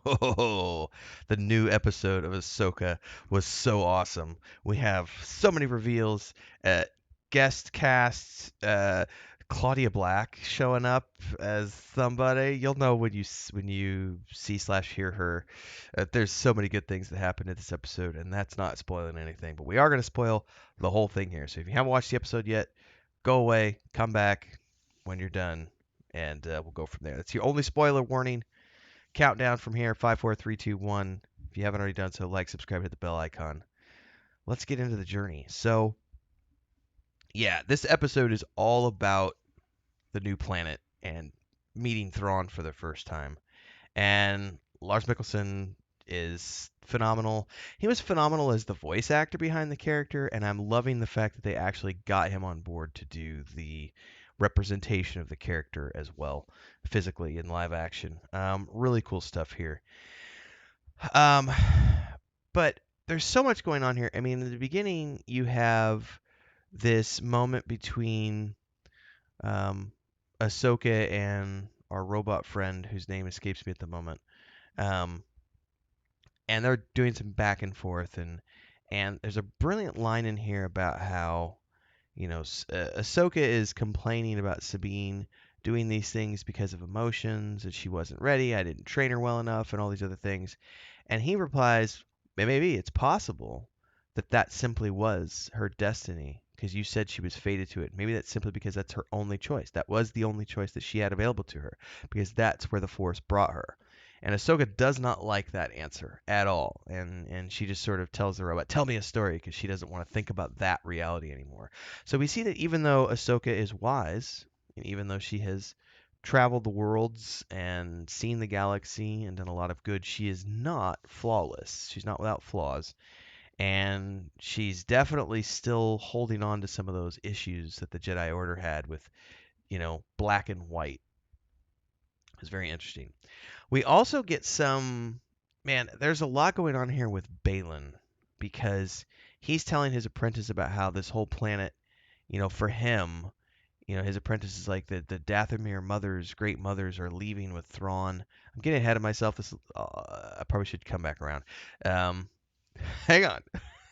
Oh, the new episode of Ahsoka was so awesome. We have so many reveals, uh, guest casts, Claudia Black showing up as somebody. You'll know when when you see slash hear her. There's so many good things that happen in this episode, and that's not spoiling anything. But we are going to spoil the whole thing here. So if you haven't watched the episode yet, go away, come back when you're done, and we'll go from there. That's your only spoiler warning. Countdown from here: five, four, three, two, one. If you haven't already done so, like, subscribe, hit the bell icon. Let's get into the journey. So, yeah, this episode is all about the new planet and meeting Thrawn for the first time. And Lars Mikkelsen is phenomenal. He was phenomenal as the voice actor behind the character, and I'm loving the fact that they actually got him on board to do the representation of the character as well, physically in live action. Really cool stuff here. Um, but there's so much going on here. I mean, in the beginning, you have this moment between um, Ahsoka and our robot friend, whose name escapes me at the moment. Um, and they're doing some back and forth, and there's a brilliant line in here about how Ahsoka is complaining about Sabine doing these things because of emotions, and she wasn't ready. I didn't train her well enough, and all these other things. And he replies, maybe it's possible that that simply was her destiny because you said she was fated to it. Maybe that's simply because that's her only choice. That was the only choice that she had available to her because that's where the Force brought her. And Ahsoka does not like that answer at all. And she just sort of tells the robot, tell me a story, because she doesn't want to think about that reality anymore. So we see that even though Ahsoka is wise, and even though she has traveled the worlds and seen the galaxy and done a lot of good, she is not flawless. She's not without flaws. And she's definitely still holding on to some of those issues that the Jedi Order had with, black and white. It's very interesting. We also get some, man, there's a lot going on here with Balin because he's telling his apprentice about how this whole planet, for him, his apprentice is like the Dathomir mothers, great mothers, are leaving with Thrawn. I'm getting ahead of myself. This I probably should come back around. Um, hang on.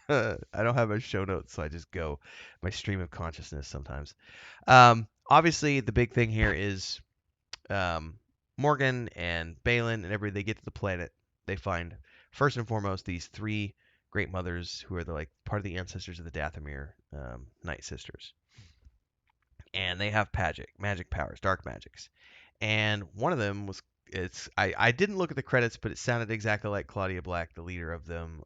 I don't have a show notes, so I just go my stream of consciousness sometimes. Obviously, the big thing here is um, Morgan and Balin and everybody. They get to the planet. They find first and foremost these three great mothers who are like part of the ancestors of the Dathomir Night Sisters, and they have magic powers, dark magics. And one of them was I didn't look at the credits, but it sounded exactly like Claudia Black, the leader of them,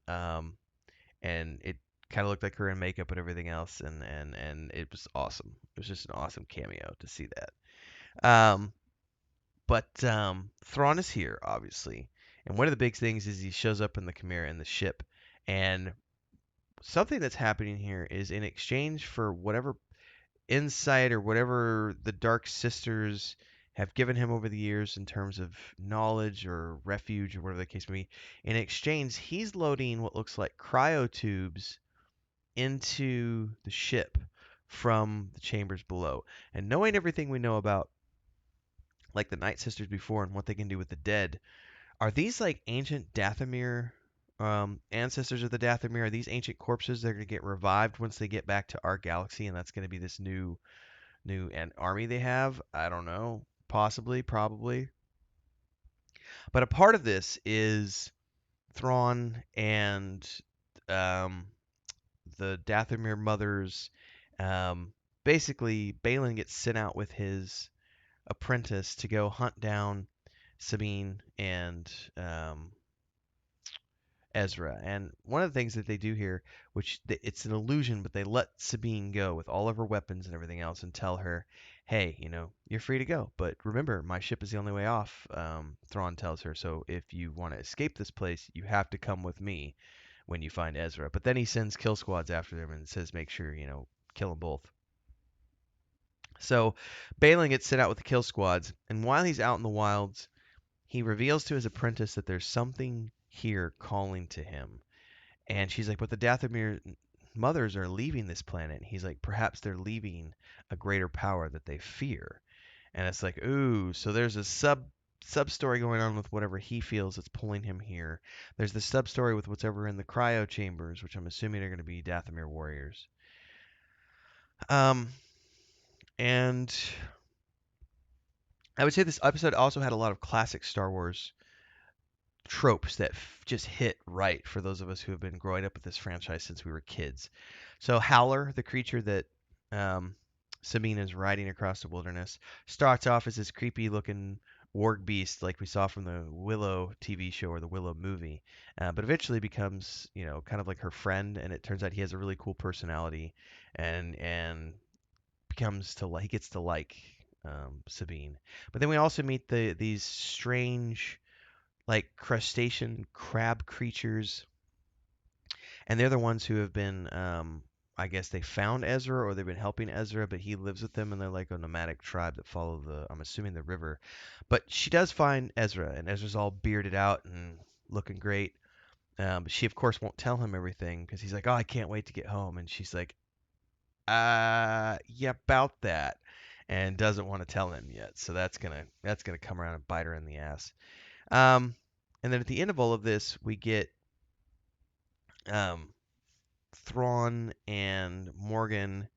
and it kind of looked like her in makeup and everything else, and it was awesome. It was just an awesome cameo to see that. But Thrawn is here, obviously, and one of the big things is he shows up in the Chimera in the ship, and something that's happening here is in exchange for whatever insight or whatever the Dark Sisters have given him over the years in terms of knowledge or refuge or whatever the case may be. In exchange, he's loading what looks like cryotubes into the ship from the chambers below. And knowing everything we know about like the Night Sisters before and what they can do with the dead, are these like ancient Dathomir ancestors of the Dathomir? Are these ancient corpses that are going to get revived once they get back to our galaxy, and that's going to be this new and army they have? I don't know. Possibly, probably. But a part of this is Thrawn and um, the Dathomir mothers. Um, Basically, Balin gets sent out with his apprentice to go hunt down Sabine and Ezra. And one of the things that they do here, which it's an illusion, but they let Sabine go with all of her weapons and everything else and tell her, hey, you're free to go. But remember, my ship is the only way off, Thrawn tells her. So if you want to escape this place, you have to come with me when you find Ezra. But then he sends kill squads after them and says, make sure, kill them both. So Balin gets sent out with the kill squads. And while he's out in the wilds, he reveals to his apprentice that there's something here calling to him. And she's like, but the Dathomir mothers are leaving this planet. And he's like, perhaps they're leaving a greater power that they fear. And it's like, ooh, so there's a sub story going on with whatever he feels that's pulling him here. There's the sub story with whatever in the cryo chambers, which I'm assuming are going to be Dathomir warriors. Um, and I would say this episode also had a lot of classic Star Wars tropes that just hit right for those of us who have been growing up with this franchise since we were kids. So Howler, the creature that um, Sabine is riding across the wilderness, starts off as this creepy looking warg beast like we saw from the Willow TV show or the Willow movie, but eventually becomes, kind of like her friend, and it turns out he has a really cool personality, and he gets to like Sabine. But then we also meet these strange like crustacean crab creatures, and they're the ones who have been, I guess they found Ezra or they've been helping Ezra, but he lives with them and they're like a nomadic tribe that follow I'm assuming the river. But she does find Ezra, and Ezra's all bearded out and looking great. But she of course won't tell him everything because he's like, oh, I can't wait to get home, and she's like, yeah, about that, and doesn't want to tell him yet. So that's gonna come around and bite her in the ass. Um, and then at the end of all of this, we get um, Thrawn and Morgan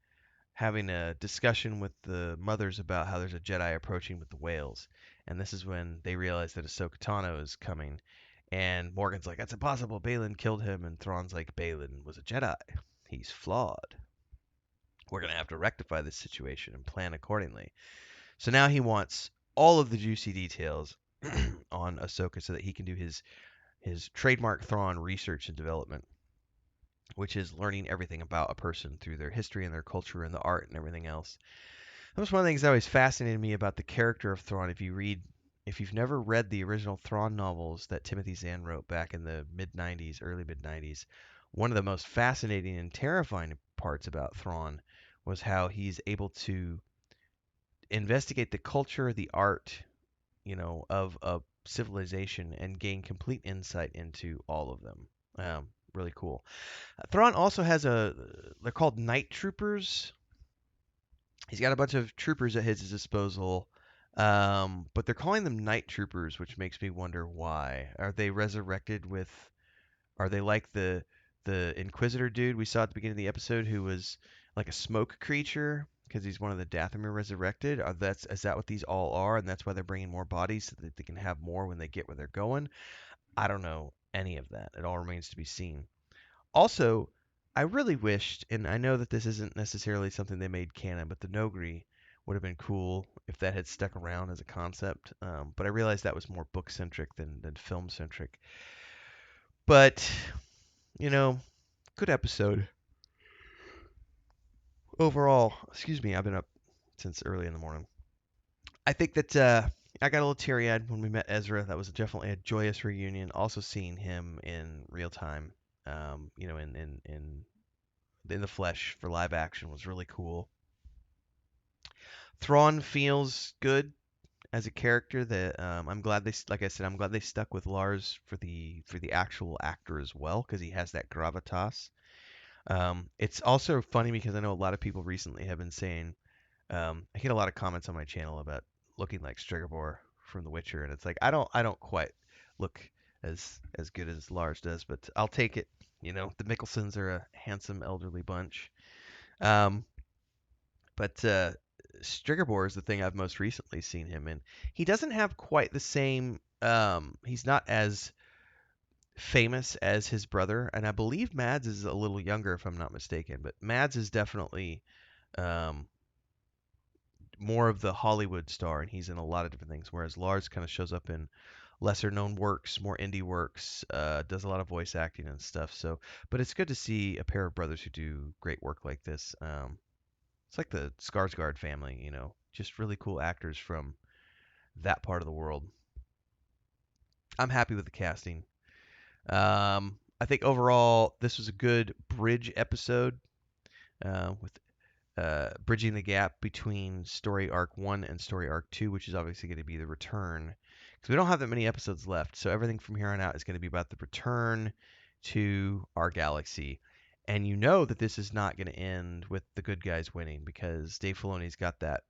having a discussion with the mothers about how there's a Jedi approaching with the whales. And this is when they realize that Ahsoka Tano is coming. And Morgan's like, that's impossible. Balin killed him. And Thrawn's like, Balin was a Jedi. He's flawed. We're going to have to rectify this situation and plan accordingly. So now he wants all of the juicy details on Ahsoka so that he can do his trademark Thrawn research and development, which is learning everything about a person through their history and their culture and the art and everything else. That was one of the things that always fascinated me about the character of Thrawn. If you've never read the original Thrawn novels that Timothy Zahn wrote back in the mid '90s, early mid '90s, one of the most fascinating and terrifying parts about Thrawn was how he's able to investigate the culture, the art, of a civilization and gain complete insight into all of them. Really cool. Thrawn also has they're called night troopers. He's got a bunch of troopers at his disposal, but they're calling them night troopers, which makes me wonder why. Are they resurrected with? Are they like the Inquisitor dude we saw at the beginning of the episode, who was like a smoke creature because he's one of the Dathomir resurrected? Is that what these all are, and that's why they're bringing more bodies so that they can have more when they get where they're going? I don't know any of that. It all remains to be seen. Also, I really wished, and I know that this isn't necessarily something they made canon, but the Nogri would have been cool if that had stuck around as a concept. But I realized that was more book centric than film centric. But, you know, good episode. Overall, excuse me, I've been up since early in the morning. I think that I got a little teary eyed when we met Ezra. That was definitely a joyous reunion. Also, seeing him in real time, in the flesh for live action was really cool. Thrawn feels good as a character. That I'm glad like I said, I'm glad they stuck with Lars for the actual actor as well because he has that gravitas. It's also funny because I know a lot of people recently have been saying I get a lot of comments on my channel about looking like Stregobor from The Witcher, and it's like I don't quite look as good as Lars does, but I'll take it. The Mickelsons are a handsome elderly bunch. Um, but Stregobor is the thing I've most recently seen him in. He doesn't have quite the same. He's not as famous as his brother, and I believe Mads is a little younger, if I'm not mistaken. But Mads is definitely um, more of the Hollywood star, and he's in a lot of different things. Whereas Lars kind of shows up in lesser known works, more indie works, does a lot of voice acting and stuff. So, but it's good to see a pair of brothers who do great work like this. It's like the Skarsgård family, just really cool actors from that part of the world. I'm happy with the casting. I think overall this was a good bridge episode with bridging the gap between story arc 1 and story arc 2, which is obviously going to be the return. Because we don't have that many episodes left, so everything from here on out is going to be about the return to our galaxy. And you know that this is not going to end with the good guys winning because Dave Filoni's got that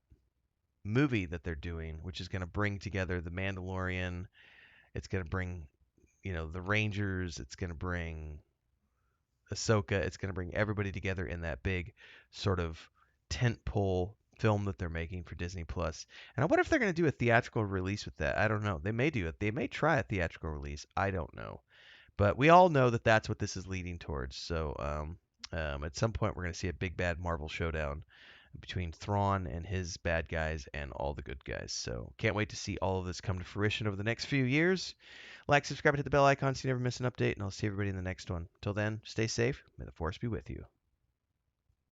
movie that they're doing, which is going to bring together the Mandalorian. It's going to bring, the Rangers. It's going to bring Ahsoka. It's going to bring everybody together in that big sort of tentpole film that they're making for Disney Plus. And I wonder if they're going to do a theatrical release with that. I don't know. They may do it. They may try a theatrical release. I don't know. But we all know that that's what this is leading towards. So at some point, we're going to see a big bad Marvel showdown between Thrawn and his bad guys and all the good guys. So can't wait to see all of this come to fruition over the next few years. Like, subscribe, hit the bell icon so you never miss an update, and I'll see everybody in the next one. Till then, stay safe. May the Force be with you.